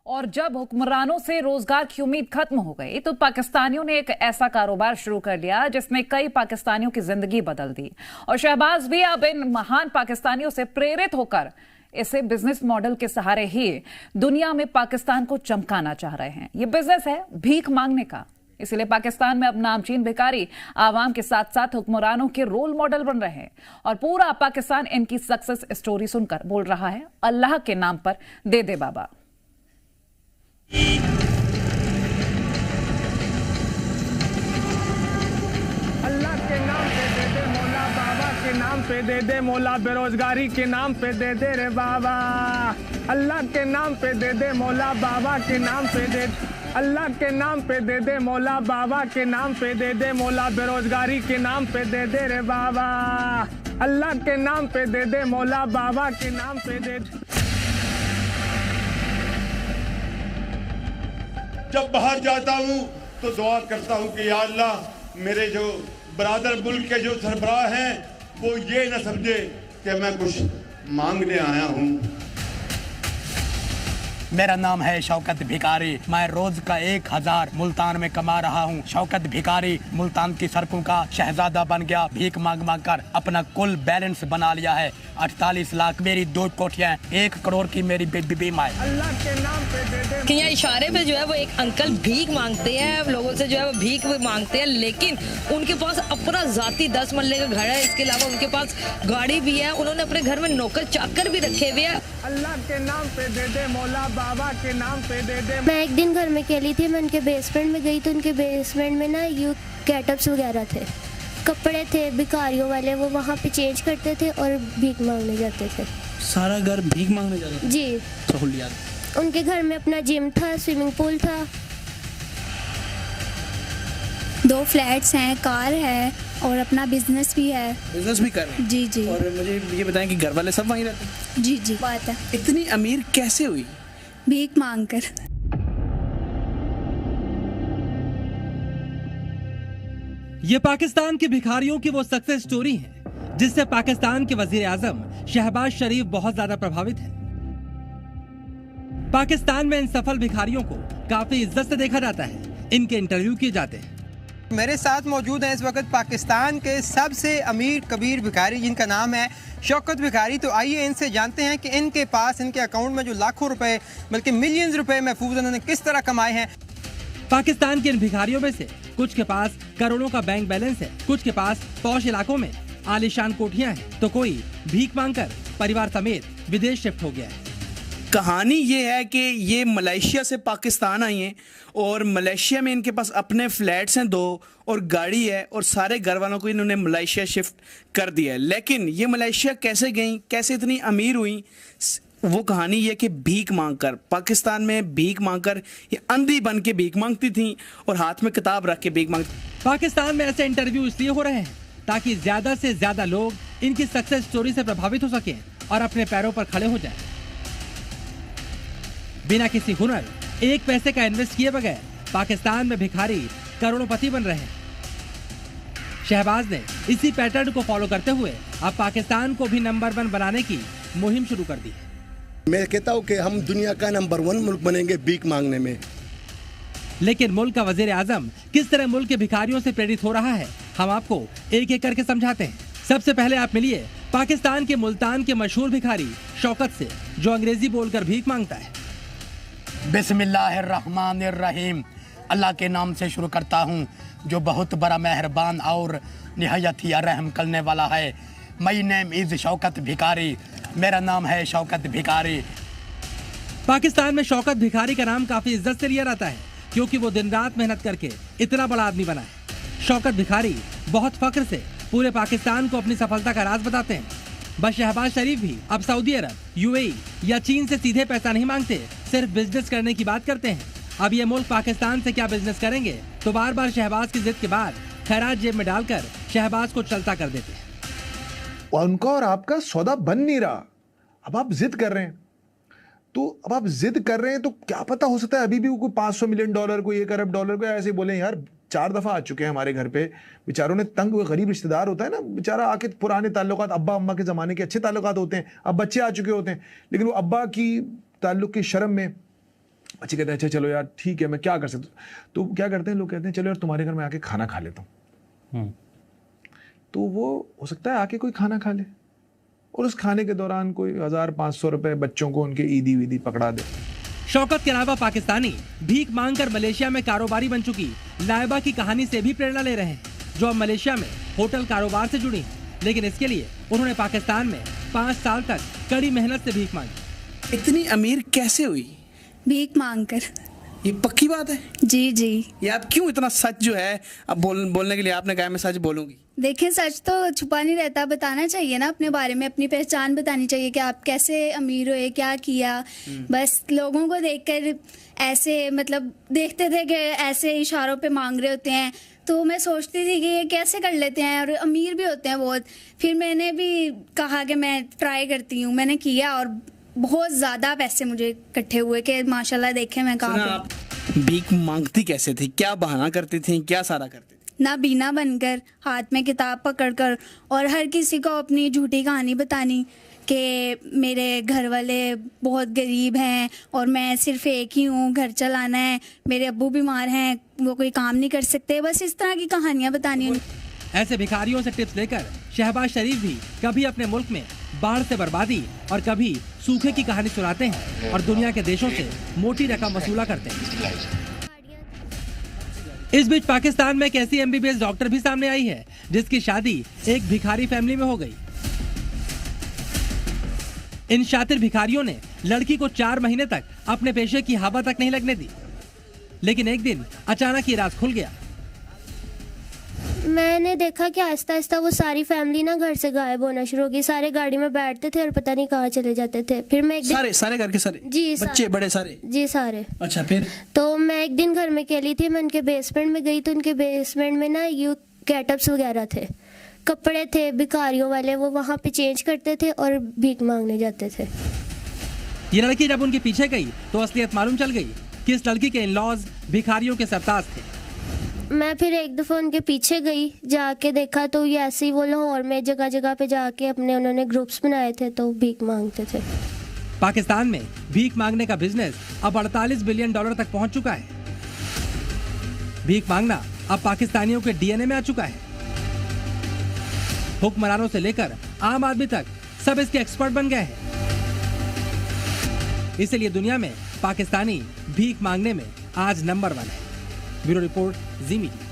और जब हुक्मरानों से रोजगार की उम्मीद खत्म हो गई तो पाकिस्तानियों ने एक ऐसा कारोबार शुरू कर लिया जिसने कई पाकिस्तानियों की जिंदगी बदल दी। और शहबाज भी अब इन महान पाकिस्तानियों से प्रेरित होकर इसे बिजनेस मॉडल के सहारे ही दुनिया में पाकिस्तान को चमकाना चाह रहे हैं। ये बिजनेस है भीख मांगने का। इसलिए पाकिस्तान में अब नामचीन भिखारी आवाम के साथ साथ हुक्मरानों के रोल मॉडल बन रहे हैं और पूरा पाकिस्तान इनकी सक्सेस स्टोरी सुनकर बोल रहा है, अल्लाह के नाम पर दे दे बाबा। अल्लाह के नाम पे दे दे मौला, बाबा के नाम पे दे दे मौला, बेरोजगारी के नाम पे दे दे रे बाबा। अल्लाह के नाम पे दे दे मौला, बाबा के नाम पे दे, अल्लाह के नाम पे दे दे मौला, बाबा के नाम पे दे दे मौला, बेरोजगारी के नाम पे दे दे रे बाबा। अल्लाह के नाम पे दे दे मौला, बाबा के नाम पे दे। जब बाहर जाता हूँ तो दुआ करता हूँ कि या अल्लाह मेरे जो बरादर मुल्क के जो सरबराह हैं वो ये न समझे कि मैं कुछ मांगने आया हूँ। मेरा नाम है शौकत भिखारी। मैं रोज का 1000 मुल्तान में कमा रहा हूँ। शौकत भिखारी मुल्तान की सड़कों का शहजादा बन गया। भीख मांग मांग कर अपना कुल बैलेंस बना लिया है। 48 लाख मेरी 2 कोठियाँ, 1 करोड़ की मेरी बीमा है। अल्लाह के नाम पे दे दे। कि यहाँ इशारे पे जो है वो एक अंकल भीख मांगते हैं, लोगों से जो है वो भीख मांगते हैं, लेकिन उनके पास अपना जाती 10 मरले का घर है। इसके अलावा उनके पास गाड़ी भी है। उन्होंने अपने घर में नौकर चाकर भी रखे हुए हैं। अल्लाह के नाम पे दे दे मौला, बाबा के नाम पे दे दे। मैं एक दिन घर में अकेली थी, मैं उनके बेसमेंट में गई तो उनके बेसमेंट में ना यू कैटअप्स वगैरह थे, कपड़े थे भिखारियों वाले, वो वहाँ पे चेंज करते थे और भीख मांगने जाते थे। सारा घर भीख मांगने जाते थे? जी। सहूलियात। उनके घर में अपना जिम था, स्विमिंग पूल था, 2 फ्लैट्स हैं, कार है और अपना बिजनेस भी है। बिजनेस भी कर रहे हैं? जी जी। और मुझे ये बताएं कि घर वाले सब वहीं रहते हैं? जी जी। बात है। इतनी अमीर कैसे हुई? भीख मांग कर। ये पाकिस्तान के भिखारियों की वो सक्सेस स्टोरी है जिससे पाकिस्तान के वजीर आजम शहबाज शरीफ बहुत ज्यादा प्रभावित है। पाकिस्तान में इन सफल भिखारियों को काफी इज्जत से देखा जाता है। इनके इंटरव्यू किए जाते हैं। मेरे साथ मौजूद हैं इस वक्त पाकिस्तान के सबसे अमीर कबीर भिखारी जिनका नाम है शौकत भिखारी। तो आइए इनसे जानते हैं कि इनके पास इनके अकाउंट में जो लाखों रुपए बल्कि मिलियंस रुपए महफूज उन्होंने किस तरह कमाए हैं। पाकिस्तान के इन भिखारियों में से कुछ के पास करोड़ों का बैंक बैलेंस है, कुछ के पास पौश इलाकों में आलीशान कोठियां हैं, तो कोई भीख मांगकर परिवार समेत विदेश शिफ्ट हो गया है। कहानी ये है कि ये मलेशिया से पाकिस्तान आई हैं और मलेशिया में इनके पास अपने फ्लैट्स हैं 2 और गाड़ी है और सारे घर वालों को इन्होंने मलेशिया शिफ्ट कर दिया है। लेकिन ये मलेशिया कैसे गई, कैसे इतनी अमीर हुई, वो कहानी ये कि भीख मांगकर, पाकिस्तान में भीख मांगकर ये अंधी बन के भीख मांगती थी और हाथ में किताब रख के भीख मांगती। पाकिस्तान में ऐसे इंटरव्यू इसलिए हो रहे हैं ताकि ज्यादा से ज्यादा लोग इनकी सक्सेस स्टोरी से प्रभावित हो सकें और अपने पैरों पर खड़े हो जाएं। बिना किसी हुनर, 1 पैसे का इन्वेस्ट किए बगैर पाकिस्तान में भिखारी करोड़पति बन रहे हैं। शहबाज ने इसी पैटर्न को फॉलो करते हुए अब पाकिस्तान को भी नंबर 1 बनाने की मुहिम शुरू कर दी है। मैं कहता हूँ कि हम दुनिया का नंबर 1 मुल्क बनेंगे भीख मांगने में। लेकिन मुल्क का वजीर आजम किस तरह मुल्क के भिखारियों से प्रेरित हो रहा है, हम आपको एक एक करके समझाते हैं। सबसे पहले आप मिलिए पाकिस्तान के मुल्तान के मशहूर भिखारी शौकत से, जो अंग्रेजी बोलकर भीख मांगता है। बिस्मिल्लाहिर्रहमानिर्रहीम। अल्लाह के नाम से शुरू करता हूँ जो बहुत बड़ा मेहरबान और निहायत ही रहम करने वाला है। माय नेम इज शौकत भिखारी। मेरा नाम है शौकत भिखारी। पाकिस्तान में शौकत भिखारी का नाम काफी इज्जत से लिया जाता है क्योंकि वो दिन रात मेहनत करके इतना बड़ा आदमी बना है। शौकत भिखारी बहुत फख्र से पूरे पाकिस्तान को अपनी सफलता का राज बताते हैं। बस शहबाज शरीफ भी अब सऊदी अरब, यूएई या चीन से सीधे पैसा नहीं मांगते, सिर्फ बिजनेस करने की बात करते हैं। अब ये मुल्क पाकिस्तान से क्या बिजनेस करेंगे तो बार बार शहबाज की जिद के बाद खैरात जेब में डालकर शहबाज को चलता कर देते हैं। उनका और आपका सौदा बन नहीं रहा, अब आप जिद कर रहे हैं। तो अब आप जिद कर रहे हैं तो क्या पता हो सकता है अभी भी कोई $500 मिलियन, कोई $1 अरब को ऐसे बोले यार 4 दफा आ चुके हैं हमारे घर पे, बेचारों ने तंग हुए, गरीब रिश्तेदार होता है ना बेचारा, आके पुराने ताल्लुकात, अब्बा अम्मा के ज़माने के अच्छे ताल्लुकात होते हैं, अब बच्चे आ चुके होते हैं, लेकिन वो अब्बा की ताल्लुक की शर्म में बच्चे कहते हैं अच्छा चलो यार ठीक है मैं क्या कर सकता हूँ, तो क्या करते हैं लोग, कहते हैं चलो यार तुम्हारे घर में आके खाना खा लेता हूँ। तो वो हो सकता है आके कोई खाना खा ले और उस खाने के दौरान कोई 1500 रुपए बच्चों को उनके ईदी वीदी पकड़ा दे। शौकत के अलावा पाकिस्तानी भीख मांगकर मलेशिया में कारोबारी बन चुकी लाइबा की कहानी से भी प्रेरणा ले रहे हैं, जो अब मलेशिया में होटल कारोबार से जुड़ी हैं। लेकिन इसके लिए उन्होंने पाकिस्तान में 5 साल तक कड़ी मेहनत से भीख मांगी। इतनी अमीर कैसे हुई? भीख मांगकर। ये पक्की बात है? जी जी। ये आप क्यों इतना सच जो है अब बोलने के लिए आपने कहा मैं सच बोलूंगी? देखिए सच तो छुपा नहीं रहता, बताना चाहिए ना अपने बारे में, अपनी पहचान बतानी चाहिए कि आप कैसे अमीर हुए, क्या किया। बस लोगों को देखकर ऐसे मतलब देखते थे कि ऐसे इशारों पे मांग रहे होते हैं, तो मैं सोचती थी कि ये कैसे कर लेते हैं और अमीर भी होते हैं बहुत। फिर मैंने भी कहा कि मैं ट्राई करती हूँ, मैंने किया और बहुत ज़्यादा पैसे मुझे इकट्ठे हुए कि माशाल्लाह देखें मैं कहाँ पे। भीख मांगती कैसे थी, क्या बहाना करती थी, क्या सारा करती थी? ना बीना बनकर, हाथ में किताब पकड़कर और हर किसी को अपनी झूठी कहानी बतानी कि मेरे घर वाले बहुत गरीब हैं और मैं सिर्फ एक ही हूँ, घर चलाना है, मेरे अब्बू बीमार हैं, वो कोई काम नहीं कर सकते, बस इस तरह की कहानियाँ बतानी। ऐसे भिखारियों से टिप्स लेकर शहबाज शरीफ भी कभी अपने मुल्क में बाढ़ से बर्बादी और कभी सूखे की कहानी सुनाते हैं और दुनिया के देशों से मोटी रकम वसूला करते हैं। इस बीच पाकिस्तान में एक ऐसी MBBS डॉक्टर भी सामने आई है जिसकी शादी एक भिखारी फैमिली में हो गई। इन शातिर भिखारियों ने लड़की को 4 महीने तक अपने पेशे की हवा तक नहीं लगने दी, लेकिन एक दिन अचानक ये राज खुल गया। मैंने देखा कि आहिस्ता आहिस्ता वो सारी फैमिली ना घर से गायब होना शुरू हो गई। सारे गाड़ी में बैठते थे और पता नहीं कहाँ चले जाते थे। फिर मैं एक दिन सारे करके सारे जी बच्चे बड़े सारे जी सारे। अच्छा फिर? तो मैं एक दिन घर में अकेली थी, मैं उनके बेसमेंट में गई तो उनके बेसमेंट में ना यूथ गेटअप्स वगैरह थे, कपड़े थे भिखारियों वाले, वो वहाँ पे चेंज करते थे और भीख मांगने जाते थे। ये लड़की जब उनके पीछे गई तो असलियत मालूम चल गई कि इस लड़की के इन-लॉज भिखारियों के सरताज थे। मैं फिर एक दफ़ा उनके पीछे गई, जाके देखा तो ये ऐसे ही वो लाहौर में जगह जगह पे जाके अपने उन्होंने ग्रुप्स बनाए थे तो भीख मांगते थे। पाकिस्तान में भीख मांगने का बिजनेस अब $48 बिलियन तक पहुंच चुका है। भीख मांगना अब पाकिस्तानियों के DNA में आ चुका है। हुक्मरानों से लेकर आम आदमी तक सब इसके एक्सपर्ट बन गए हैं। इसलिए दुनिया में पाकिस्तानी भीख मांगने में आज नंबर 1 है। ब्यूरो रिपोर्ट, जी मीडिया।